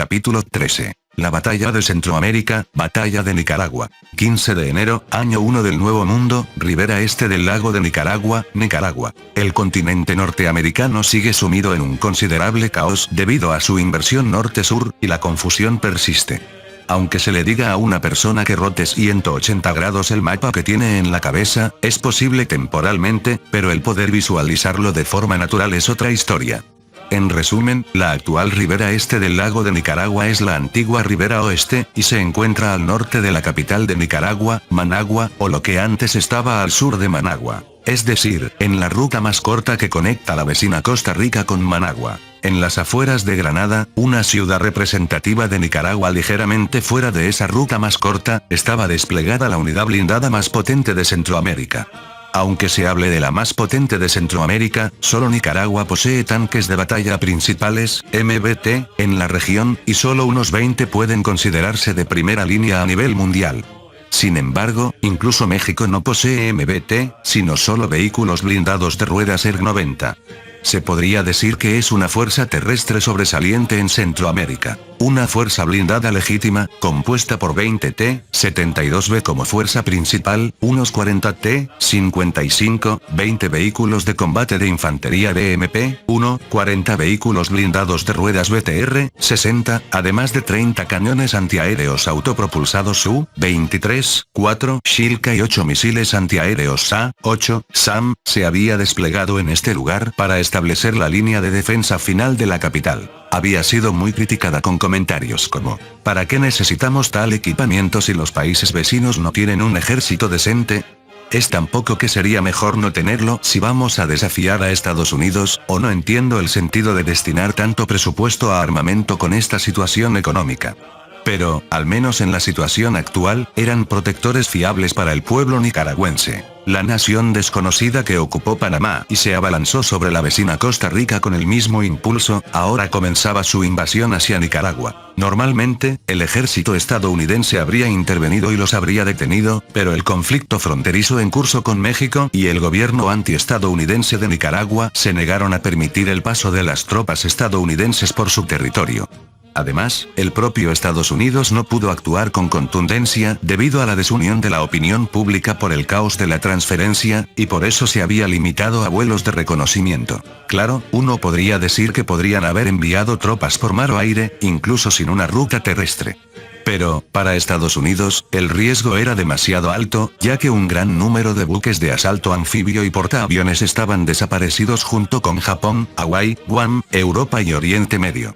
Capítulo 13. La batalla de Centroamérica, batalla de Nicaragua. 15 de enero, año 1 del Nuevo Mundo, ribera este del lago de Nicaragua, Nicaragua. El continente norteamericano sigue sumido en un considerable caos debido a su inversión norte-sur, y la confusión persiste. Aunque se le diga a una persona que rote 180 grados el mapa que tiene en la cabeza, es posible temporalmente, pero el poder visualizarlo de forma natural es otra historia. En resumen, la actual ribera este del lago de Nicaragua es la antigua ribera oeste, y se encuentra al norte de la capital de Nicaragua, Managua, o lo que antes estaba al sur de Managua. Es decir, en la ruta más corta que conecta la vecina Costa Rica con Managua. En las afueras de Granada, una ciudad representativa de Nicaragua ligeramente fuera de esa ruta más corta, estaba desplegada la unidad blindada más potente de Centroamérica. Aunque se hable de la más potente de Centroamérica, solo Nicaragua posee tanques de batalla principales, MBT, en la región, y solo unos 20 pueden considerarse de primera línea a nivel mundial. Sin embargo, incluso México no posee MBT, sino solo vehículos blindados de ruedas ERG-90. Se podría decir que es una fuerza terrestre sobresaliente en Centroamérica. Una fuerza blindada legítima, compuesta por 20 T-72B como fuerza principal, unos 40 T-55, 20 vehículos de combate de infantería BMP-1, 40 vehículos blindados de ruedas BTR-60, además de 30 cañones antiaéreos autopropulsados Su-23, 4 Shilka y 8 misiles antiaéreos SA-8, SAM, se había desplegado en este lugar para establecer la línea de defensa final de la capital. Había sido muy criticada con comentarios como, ¿para qué necesitamos tal equipamiento si los países vecinos no tienen un ejército decente? Es tan poco que sería mejor no tenerlo si vamos a desafiar a Estados Unidos, o no entiendo el sentido de destinar tanto presupuesto a armamento con esta situación económica. Pero, al menos en la situación actual, eran protectores fiables para el pueblo nicaragüense. La nación desconocida que ocupó Panamá y se abalanzó sobre la vecina Costa Rica con el mismo impulso, ahora comenzaba su invasión hacia Nicaragua. Normalmente, el ejército estadounidense habría intervenido y los habría detenido, pero el conflicto fronterizo en curso con México y el gobierno antiestadounidense de Nicaragua se negaron a permitir el paso de las tropas estadounidenses por su territorio. Además, el propio Estados Unidos no pudo actuar con contundencia debido a la desunión de la opinión pública por el caos de la transferencia, y por eso se había limitado a vuelos de reconocimiento. Claro, uno podría decir que podrían haber enviado tropas por mar o aire, incluso sin una ruta terrestre. Pero, para Estados Unidos, el riesgo era demasiado alto, ya que un gran número de buques de asalto anfibio y portaaviones estaban desaparecidos junto con Japón, Hawái, Guam, Europa y Oriente Medio.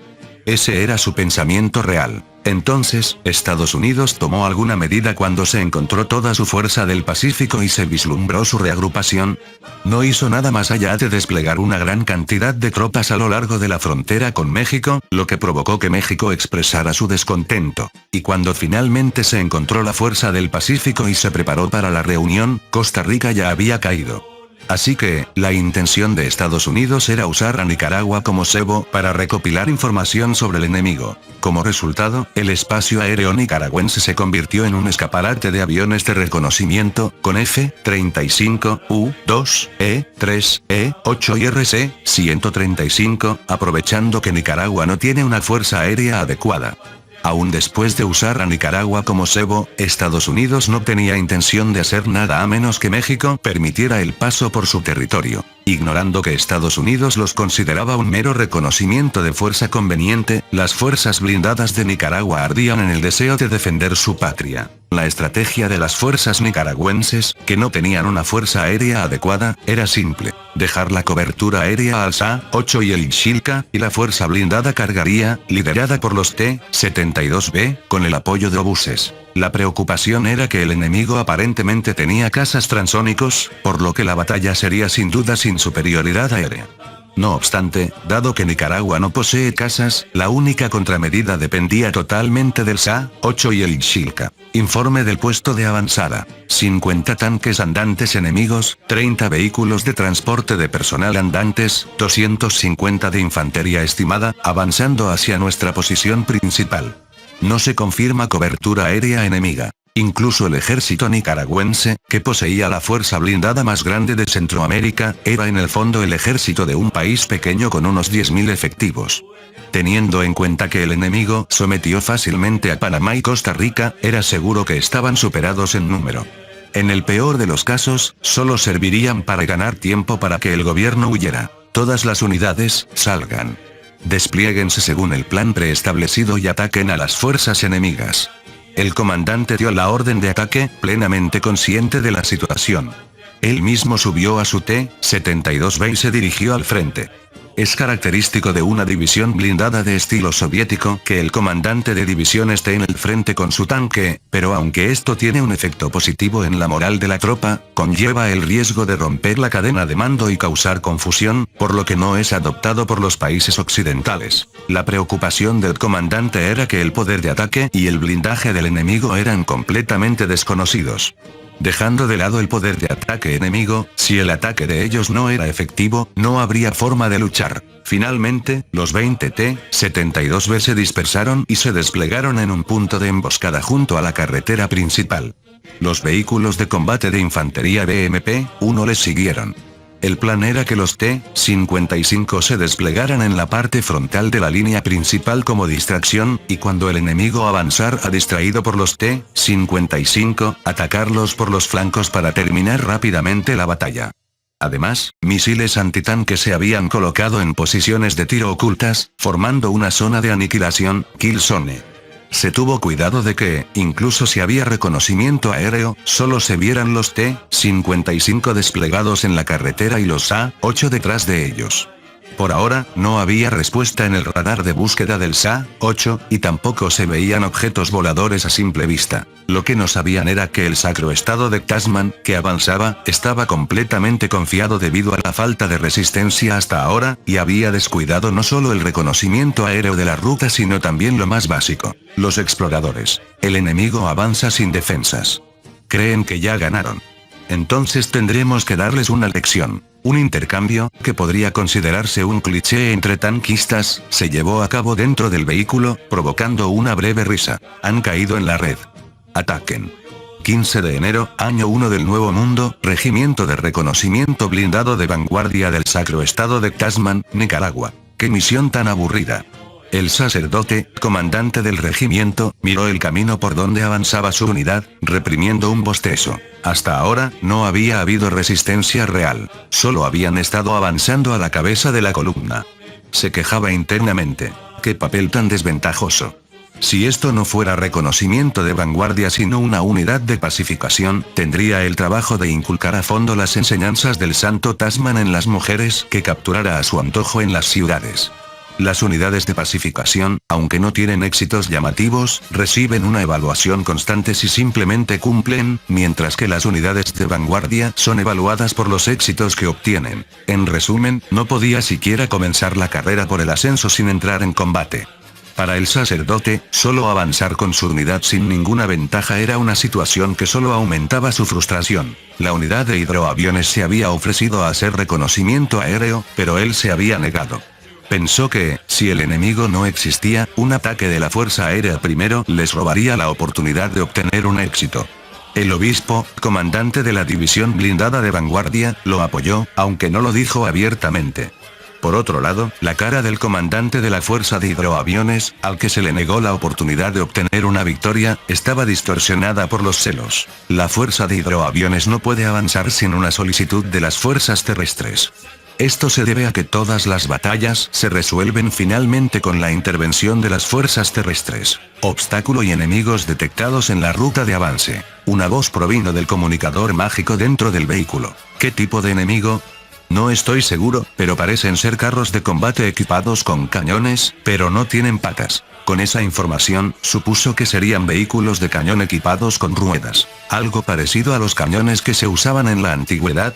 Ese era su pensamiento real. Entonces, Estados Unidos tomó alguna medida cuando se encontró toda su fuerza del Pacífico y se vislumbró su reagrupación. No hizo nada más allá de desplegar una gran cantidad de tropas a lo largo de la frontera con México, lo que provocó que México expresara su descontento. Y cuando finalmente se encontró la fuerza del Pacífico y se preparó para la reunión, Costa Rica ya había caído. Así que, la intención de Estados Unidos era usar a Nicaragua como cebo para recopilar información sobre el enemigo. Como resultado, el espacio aéreo nicaragüense se convirtió en un escaparate de aviones de reconocimiento, con F-35, U-2, E-3, E-8 y RC-135, aprovechando que Nicaragua no tiene una fuerza aérea adecuada. Aún después de usar a Nicaragua como cebo, Estados Unidos no tenía intención de hacer nada a menos que México permitiera el paso por su territorio. Ignorando que Estados Unidos los consideraba un mero reconocimiento de fuerza conveniente, las fuerzas blindadas de Nicaragua ardían en el deseo de defender su patria. La estrategia de las fuerzas nicaragüenses, que no tenían una fuerza aérea adecuada, era simple: dejar la cobertura aérea al SA-8 y el Shilka, y la fuerza blindada cargaría, liderada por los T-72B, con el apoyo de obuses. La preocupación era que el enemigo aparentemente tenía cazas transónicos, por lo que la batalla sería sin duda sin superioridad aérea. No obstante, dado que Nicaragua no posee cazas, la única contramedida dependía totalmente del SA-8 y el Shilka. Informe del puesto de avanzada: 50 tanques andantes enemigos, 30 vehículos de transporte de personal andantes, 250 de infantería estimada, avanzando hacia nuestra posición principal. No se confirma cobertura aérea enemiga. Incluso el ejército nicaragüense, que poseía la fuerza blindada más grande de Centroamérica, era en el fondo el ejército de un país pequeño con unos 10.000 efectivos. Teniendo en cuenta que el enemigo sometió fácilmente a Panamá y Costa Rica, era seguro que estaban superados en número. En el peor de los casos, solo servirían para ganar tiempo para que el gobierno huyera. Todas las unidades, salgan. Despliéguense según el plan preestablecido y ataquen a las fuerzas enemigas. El comandante dio la orden de ataque, plenamente consciente de la situación. Él mismo subió a su T-72B y se dirigió al frente. Es característico de una división blindada de estilo soviético que el comandante de división esté en el frente con su tanque, pero aunque esto tiene un efecto positivo en la moral de la tropa, conlleva el riesgo de romper la cadena de mando y causar confusión, por lo que no es adoptado por los países occidentales. La preocupación del comandante era que el poder de ataque y el blindaje del enemigo eran completamente desconocidos. Dejando de lado el poder de ataque enemigo, si el ataque de ellos no era efectivo, no habría forma de luchar. Finalmente, los 20 T-72B se dispersaron y se desplegaron en un punto de emboscada junto a la carretera principal. Los vehículos de combate de infantería BMP-1 les siguieron. El plan era que los T-55 se desplegaran en la parte frontal de la línea principal como distracción, y cuando el enemigo avanzara distraído por los T-55, atacarlos por los flancos para terminar rápidamente la batalla. Además, misiles antitanque se habían colocado en posiciones de tiro ocultas, formando una zona de aniquilación, kill zone. Se tuvo cuidado de que, incluso si había reconocimiento aéreo, solo se vieran los T-55 desplegados en la carretera y los SA-8 detrás de ellos. Por ahora, no había respuesta en el radar de búsqueda del SA-8, y tampoco se veían objetos voladores a simple vista. Lo que no sabían era que el Sacro Estado de Tasman, que avanzaba, estaba completamente confiado debido a la falta de resistencia hasta ahora, y había descuidado no solo el reconocimiento aéreo de la ruta sino también lo más básico: los exploradores. El enemigo avanza sin defensas. Creen que ya ganaron. Entonces tendremos que darles una lección. Un intercambio, que podría considerarse un cliché entre tanquistas, se llevó a cabo dentro del vehículo, provocando una breve risa. Han caído en la red. Ataquen. 15 de enero, año 1 del Nuevo Mundo, Regimiento de Reconocimiento Blindado de Vanguardia del Sacro Estado de Tasman, Nicaragua. ¡Qué misión tan aburrida! El sacerdote, comandante del regimiento, miró el camino por donde avanzaba su unidad, reprimiendo un bostezo. Hasta ahora, no había habido resistencia real. Solo habían estado avanzando a la cabeza de la columna. Se quejaba internamente. ¡Qué papel tan desventajoso! Si esto no fuera reconocimiento de vanguardia sino una unidad de pacificación, tendría el trabajo de inculcar a fondo las enseñanzas del santo Tasman en las mujeres que capturara a su antojo en las ciudades. Las unidades de pacificación, aunque no tienen éxitos llamativos, reciben una evaluación constante si simplemente cumplen, mientras que las unidades de vanguardia son evaluadas por los éxitos que obtienen. En resumen, no podía siquiera comenzar la carrera por el ascenso sin entrar en combate. Para el sacerdote, solo avanzar con su unidad sin ninguna ventaja era una situación que solo aumentaba su frustración. La unidad de hidroaviones se había ofrecido a hacer reconocimiento aéreo, pero él se había negado. Pensó que, si el enemigo no existía, un ataque de la Fuerza Aérea primero les robaría la oportunidad de obtener un éxito. El obispo, comandante de la división blindada de vanguardia, lo apoyó, aunque no lo dijo abiertamente. Por otro lado, la cara del comandante de la Fuerza de Hidroaviones, al que se le negó la oportunidad de obtener una victoria, estaba distorsionada por los celos. La Fuerza de Hidroaviones no puede avanzar sin una solicitud de las fuerzas terrestres. Esto se debe a que todas las batallas se resuelven finalmente con la intervención de las fuerzas terrestres. Obstáculo y enemigos detectados en la ruta de avance. Una voz provino del comunicador mágico dentro del vehículo. ¿Qué tipo de enemigo? No estoy seguro, pero parecen ser carros de combate equipados con cañones, pero no tienen patas. Con esa información, supuso que serían vehículos de cañón equipados con ruedas. Algo parecido a los cañones que se usaban en la antigüedad.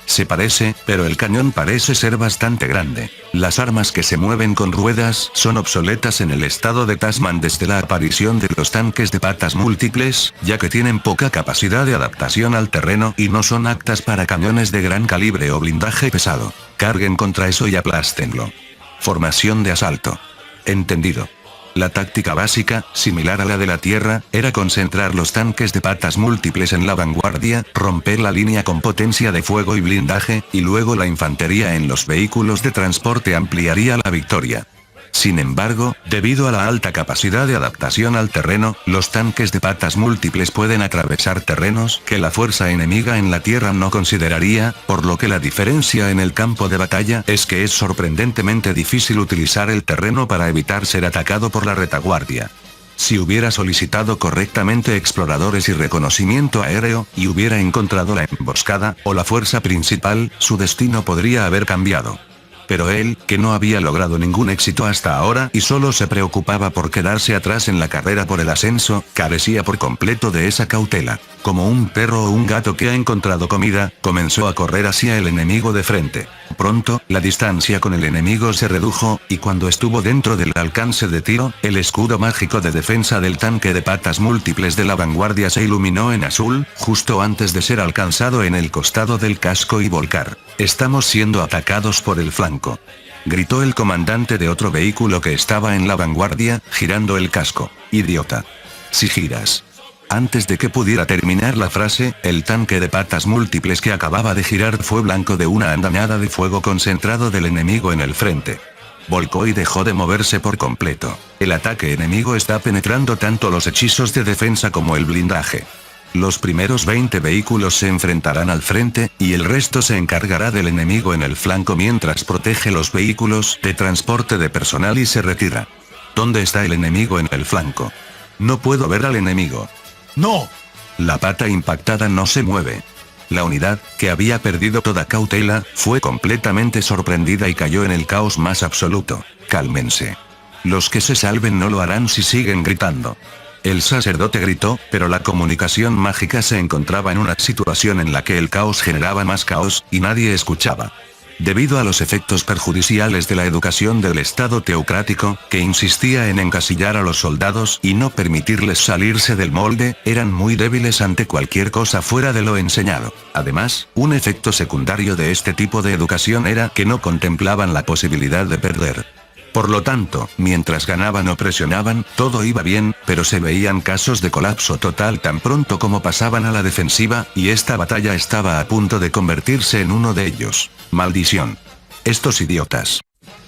Se parece, pero el cañón parece ser bastante grande. Las armas que se mueven con ruedas son obsoletas en el estado de Tasman desde la aparición de los tanques de patas múltiples, ya que tienen poca capacidad de adaptación al terreno y no son aptas para cañones de gran calibre o blindaje pesado. Carguen contra eso y aplástenlo. Formación de asalto. Entendido. La táctica básica, similar a la de la Tierra, era concentrar los tanques de patas múltiples en la vanguardia, romper la línea con potencia de fuego y blindaje, y luego la infantería en los vehículos de transporte ampliaría la victoria. Sin embargo, debido a la alta capacidad de adaptación al terreno, los tanques de patas múltiples pueden atravesar terrenos que la fuerza enemiga en la tierra no consideraría, por lo que la diferencia en el campo de batalla es que es sorprendentemente difícil utilizar el terreno para evitar ser atacado por la retaguardia. Si hubiera solicitado correctamente exploradores y reconocimiento aéreo, y hubiera encontrado la emboscada, o la fuerza principal, su destino podría haber cambiado. Pero él, que no había logrado ningún éxito hasta ahora y solo se preocupaba por quedarse atrás en la carrera por el ascenso, carecía por completo de esa cautela. Como un perro o un gato que ha encontrado comida, comenzó a correr hacia el enemigo de frente. Pronto, la distancia con el enemigo se redujo, y cuando estuvo dentro del alcance de tiro, el escudo mágico de defensa del tanque de patas múltiples de la vanguardia se iluminó en azul, justo antes de ser alcanzado en el costado del casco y volcar. «Estamos siendo atacados por el flanco», gritó el comandante de otro vehículo que estaba en la vanguardia, girando el casco. «Idiota. Si giras». Antes de que pudiera terminar la frase, el tanque de patas múltiples que acababa de girar fue blanco de una andanada de fuego concentrado del enemigo en el frente. Volcó y dejó de moverse por completo. El ataque enemigo está penetrando tanto los hechizos de defensa como el blindaje. Los primeros 20 vehículos se enfrentarán al frente, y el resto se encargará del enemigo en el flanco mientras protege los vehículos de transporte de personal y se retira. ¿Dónde está el enemigo en el flanco? No puedo ver al enemigo. ¡No! La pata impactada no se mueve. La unidad, que había perdido toda cautela, fue completamente sorprendida y cayó en el caos más absoluto. Cálmense. Los que se salven no lo harán si siguen gritando. El sacerdote gritó, pero la comunicación mágica se encontraba en una situación en la que el caos generaba más caos, y nadie escuchaba. Debido a los efectos perjudiciales de la educación del Estado teocrático, que insistía en encasillar a los soldados y no permitirles salirse del molde, eran muy débiles ante cualquier cosa fuera de lo enseñado. Además, un efecto secundario de este tipo de educación era que no contemplaban la posibilidad de perder. Por lo tanto, mientras ganaban o presionaban, todo iba bien, pero se veían casos de colapso total tan pronto como pasaban a la defensiva, y esta batalla estaba a punto de convertirse en uno de ellos. ¡Maldición! Estos idiotas.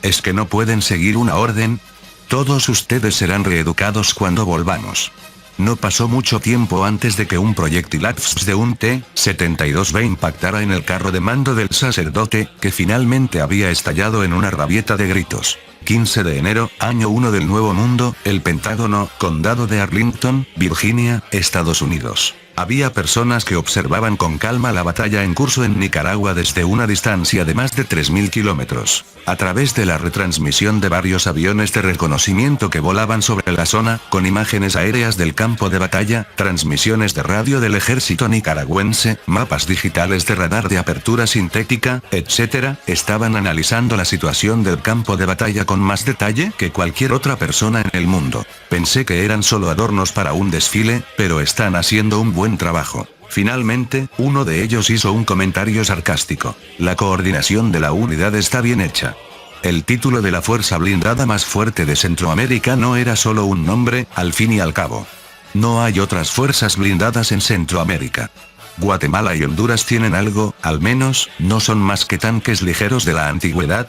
¿Es que no pueden seguir una orden? Todos ustedes serán reeducados cuando volvamos. No pasó mucho tiempo antes de que un proyectil de un T-72B impactara en el carro de mando del sacerdote, que finalmente había estallado en una rabieta de gritos. 15 de enero, año 1 del Nuevo Mundo, el Pentágono, Condado de Arlington, Virginia, Estados Unidos. Había personas que observaban con calma la batalla en curso en Nicaragua desde una distancia de más de 3.000 kilómetros. A través de la retransmisión de varios aviones de reconocimiento que volaban sobre la zona, con imágenes aéreas del campo de batalla, transmisiones de radio del ejército nicaragüense, mapas digitales de radar de apertura sintética, etc., estaban analizando la situación del campo de batalla con más detalle que cualquier otra persona en el mundo. Pensé que eran solo adornos para un desfile, pero están haciendo un buen trabajo. Finalmente, uno de ellos hizo un comentario sarcástico. La coordinación de la unidad está bien hecha. El título de la fuerza blindada más fuerte de Centroamérica no era solo un nombre, al fin y al cabo. No hay otras fuerzas blindadas en Centroamérica. Guatemala y Honduras tienen algo, al menos, no son más que tanques ligeros de la antigüedad.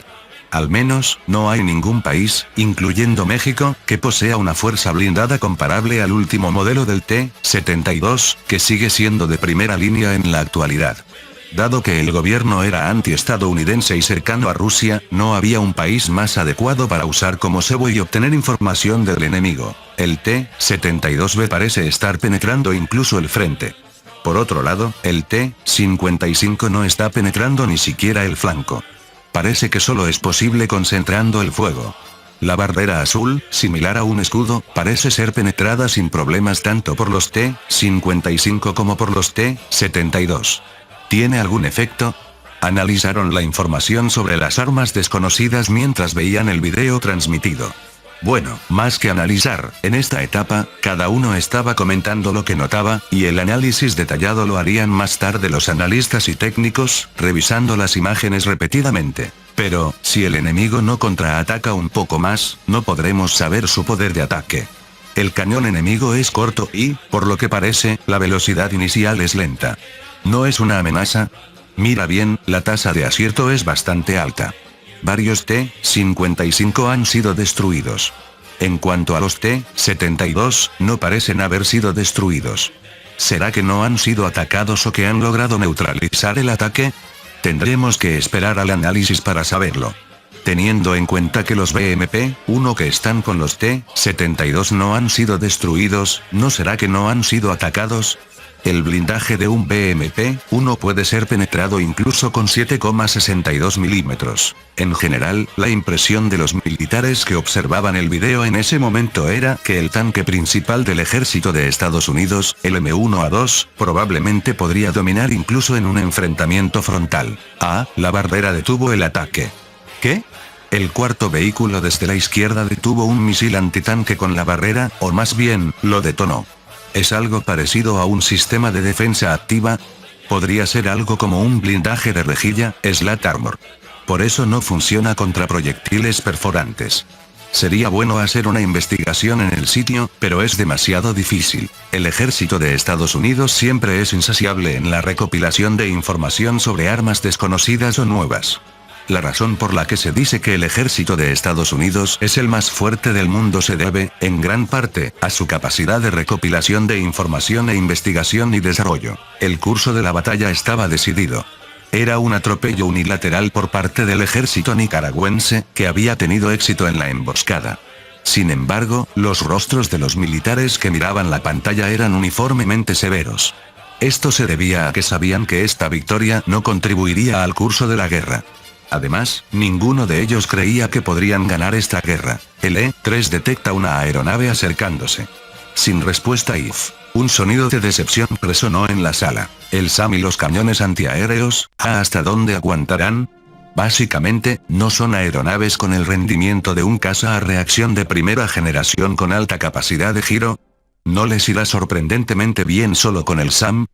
Al menos, no hay ningún país, incluyendo México, que posea una fuerza blindada comparable al último modelo del T-72, que sigue siendo de primera línea en la actualidad. Dado que el gobierno era anti-estadounidense y cercano a Rusia, no había un país más adecuado para usar como cebo y obtener información del enemigo. El T-72B parece estar penetrando incluso el frente. Por otro lado, el T-55 no está penetrando ni siquiera el flanco. Parece que solo es posible concentrando el fuego. La barrera azul, similar a un escudo, parece ser penetrada sin problemas tanto por los T-55 como por los T-72. ¿Tiene algún efecto? Analizaron la información sobre las armas desconocidas mientras veían el video transmitido. Bueno, más que analizar, en esta etapa, cada uno estaba comentando lo que notaba, y el análisis detallado lo harían más tarde los analistas y técnicos, revisando las imágenes repetidamente. Pero, si el enemigo no contraataca un poco más, no podremos saber su poder de ataque. El cañón enemigo es corto y, por lo que parece, la velocidad inicial es lenta. ¿No es una amenaza? Mira bien, la tasa de acierto es bastante alta. Varios T-55 han sido destruidos. En cuanto a los T-72, no parecen haber sido destruidos. ¿Será que no han sido atacados o que han logrado neutralizar el ataque? Tendremos que esperar al análisis para saberlo. Teniendo en cuenta que los BMP-1 que están con los T-72 no han sido destruidos, ¿no será que no han sido atacados? El blindaje de un BMP-1 puede ser penetrado incluso con 7,62 milímetros. En general, la impresión de los militares que observaban el video en ese momento era que el tanque principal del ejército de Estados Unidos, el M1A2, probablemente podría dominar incluso en un enfrentamiento frontal. La barrera detuvo el ataque. ¿Qué? El cuarto vehículo desde la izquierda detuvo un misil antitanque con la barrera, o más bien, lo detonó. ¿Es algo parecido a un sistema de defensa activa? Podría ser algo como un blindaje de rejilla, Slat Armor. Por eso no funciona contra proyectiles perforantes. Sería bueno hacer una investigación en el sitio, pero es demasiado difícil. El ejército de Estados Unidos siempre es insaciable en la recopilación de información sobre armas desconocidas o nuevas. La razón por la que se dice que el ejército de Estados Unidos es el más fuerte del mundo se debe, en gran parte, a su capacidad de recopilación de información e investigación y desarrollo. El curso de la batalla estaba decidido. Era un atropello unilateral por parte del ejército nicaragüense, que había tenido éxito en la emboscada. Sin embargo, los rostros de los militares que miraban la pantalla eran uniformemente severos. Esto se debía a que sabían que esta victoria no contribuiría al curso de la guerra. Además, ninguno de ellos creía que podrían ganar esta guerra. El E-3 detecta una aeronave acercándose. Sin respuesta un sonido de decepción resonó en la sala. El SAM y los cañones antiaéreos, ¿hasta dónde aguantarán? Básicamente, no son aeronaves con el rendimiento de un caza a reacción de primera generación con alta capacidad de giro. ¿No les irá sorprendentemente bien solo con el SAM?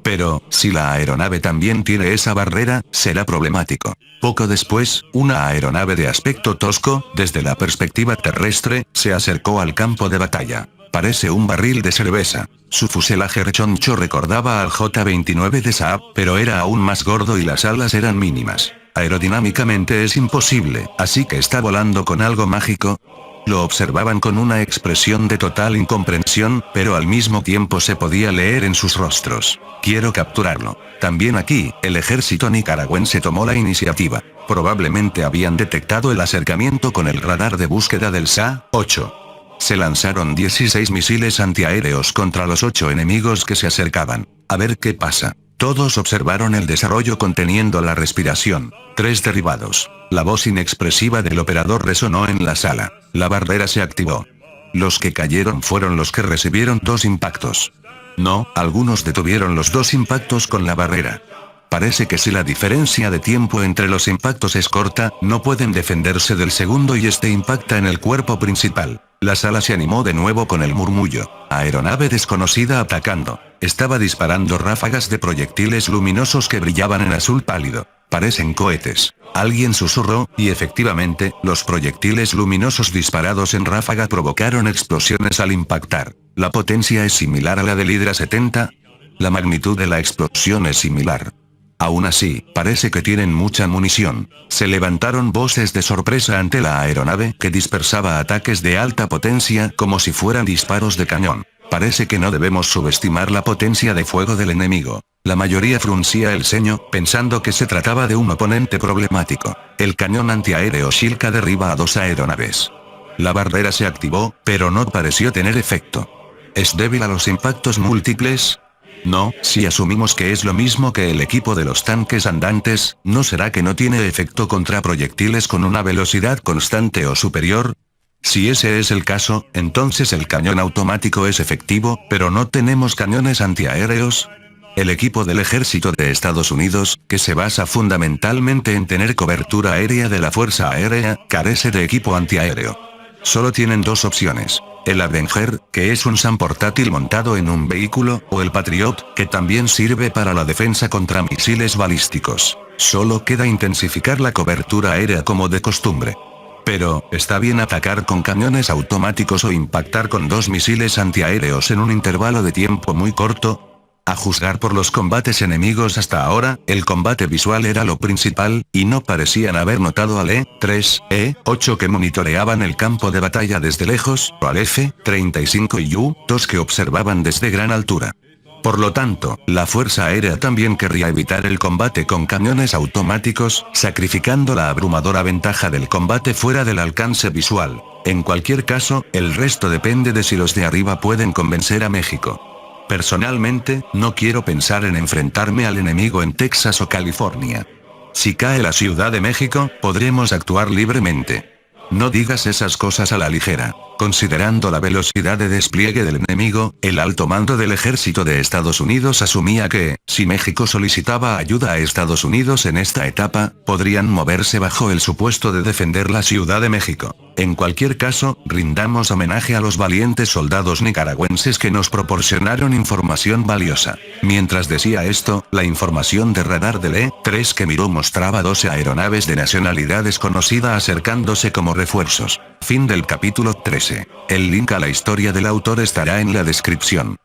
Pero, si la aeronave también tiene esa barrera, será problemático. Poco después, una aeronave de aspecto tosco, desde la perspectiva terrestre, se acercó al campo de batalla. Parece un barril de cerveza. Su fuselaje rechoncho recordaba al J-29 de Saab, pero era aún más gordo y las alas eran mínimas. Aerodinámicamente es imposible, así que está volando con algo mágico. Lo observaban con una expresión de total incomprensión, pero al mismo tiempo se podía leer en sus rostros. Quiero capturarlo. También aquí, el ejército nicaragüense tomó la iniciativa. Probablemente habían detectado el acercamiento con el radar de búsqueda del SA-8. Se lanzaron 16 misiles antiaéreos contra los 8 enemigos que se acercaban. A ver qué pasa. Todos observaron el desarrollo conteniendo la respiración. 3 derribados. La voz inexpresiva del operador resonó en la sala. La barrera se activó. Los que cayeron fueron los que recibieron 2 impactos. No, algunos detuvieron los 2 impactos con la barrera. Parece que si la diferencia de tiempo entre los impactos es corta, no pueden defenderse del segundo y este impacta en el cuerpo principal. La sala se animó de nuevo con el murmullo. Aeronave desconocida atacando. Estaba disparando ráfagas de proyectiles luminosos que brillaban en azul pálido. Parecen cohetes. Alguien susurró, y efectivamente, los proyectiles luminosos disparados en ráfaga provocaron explosiones al impactar. ¿La potencia es similar a la del Hydra 70? La magnitud de la explosión es similar. Aún así, parece que tienen mucha munición. Se levantaron voces de sorpresa ante la aeronave que dispersaba ataques de alta potencia como si fueran disparos de cañón. Parece que no debemos subestimar la potencia de fuego del enemigo. La mayoría fruncía el ceño, pensando que se trataba de un oponente problemático. El cañón antiaéreo Shilka derriba a 2 aeronaves. La barrera se activó, pero no pareció tener efecto. ¿Es débil a los impactos múltiples? No, si asumimos que es lo mismo que el equipo de los tanques andantes, ¿no será que no tiene efecto contra proyectiles con una velocidad constante o superior? Si ese es el caso, entonces el cañón automático es efectivo, pero no tenemos cañones antiaéreos. El equipo del ejército de Estados Unidos, que se basa fundamentalmente en tener cobertura aérea de la Fuerza Aérea, carece de equipo antiaéreo. Solo tienen 2 opciones. El Avenger, que es un SAM portátil montado en un vehículo, o el Patriot, que también sirve para la defensa contra misiles balísticos. Solo queda intensificar la cobertura aérea como de costumbre. Pero, ¿está bien atacar con cañones automáticos o impactar con 2 misiles antiaéreos en un intervalo de tiempo muy corto? A juzgar por los combates enemigos hasta ahora, el combate visual era lo principal, y no parecían haber notado al E-3, E-8 que monitoreaban el campo de batalla desde lejos, o al F-35 y U-2 que observaban desde gran altura. Por lo tanto, la Fuerza Aérea también querría evitar el combate con camiones automáticos, sacrificando la abrumadora ventaja del combate fuera del alcance visual. En cualquier caso, el resto depende de si los de arriba pueden convencer a México. Personalmente, no quiero pensar en enfrentarme al enemigo en Texas o California. Si cae la Ciudad de México, podremos actuar libremente. No digas esas cosas a la ligera. Considerando la velocidad de despliegue del enemigo, el alto mando del ejército de Estados Unidos asumía que, si México solicitaba ayuda a Estados Unidos en esta etapa, podrían moverse bajo el supuesto de defender la Ciudad de México. En cualquier caso, rindamos homenaje a los valientes soldados nicaragüenses que nos proporcionaron información valiosa. Mientras decía esto, la información de radar del E-3 que miró mostraba 12 aeronaves de nacionalidad desconocida acercándose como refuerzos. Fin del capítulo 13. El link a la historia del autor estará en la descripción.